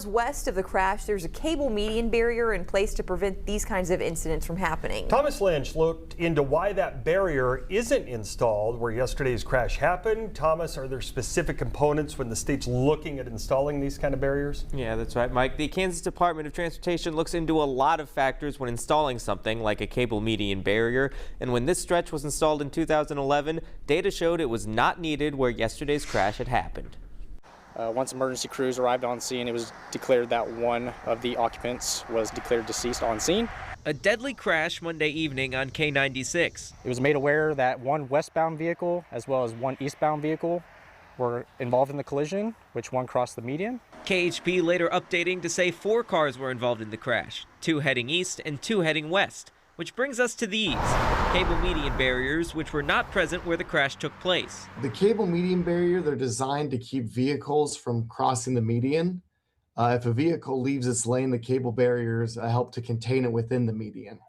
West of the crash, there's a cable median barrier in place to prevent these kinds of incidents from happening. Thomas Lynch looked into why that barrier isn't installed where yesterday's crash happened. Thomas, are there specific components when the state's looking at installing these kind of barriers? Yeah, that's right, Mike. The Kansas Department of Transportation looks into a lot of factors when installing something like a cable median barrier. And when this stretch was installed in 2011, data showed it was not needed where yesterday's crash had happened. Once emergency crews arrived on scene, it was declared that one of the occupants was declared deceased on scene. A deadly crash Monday evening on K-96. It was made aware that one westbound vehicle as well as one eastbound vehicle were involved in the collision, which one crossed the median. KHP later updating to say 4 cars were involved in the crash, 2 heading east and 2 heading west. Which brings us to these cable median barriers, which were not present where the crash took place. The cable median barrier, they're designed to keep vehicles from crossing the median. If a vehicle leaves its lane, the cable barriers help to contain it within the median.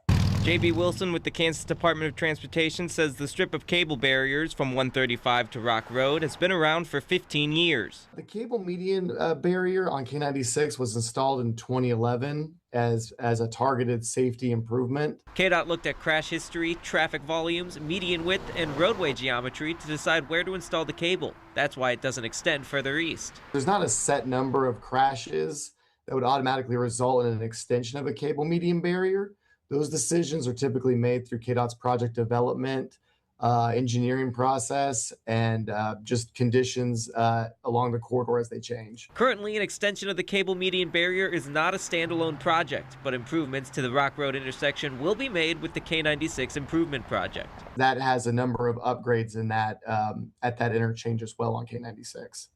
J.B. Wilson with the Kansas Department of Transportation says the strip of cable barriers from 135 to Rock Road has been around for 15 years. The cable median barrier on K-96 was installed in 2011 as a targeted safety improvement. KDOT looked at crash history, traffic volumes, median width, and roadway geometry to decide where to install the cable. That's why it doesn't extend further east. There's not a set number of crashes that would automatically result in an extension of a cable median barrier. Those decisions are typically made through KDOT's project development, engineering process, and just conditions along the corridor as they change. Currently, an extension of the cable median barrier is not a standalone project, but improvements to the Rock Road intersection will be made with the K-96 improvement project. That has a number of upgrades in that at that interchange as well on K-96.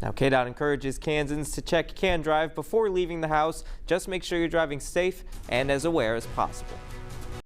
Now, KDOT encourages Kansans to check CanDrive before leaving the house. Just make sure you're driving safe and as aware as possible.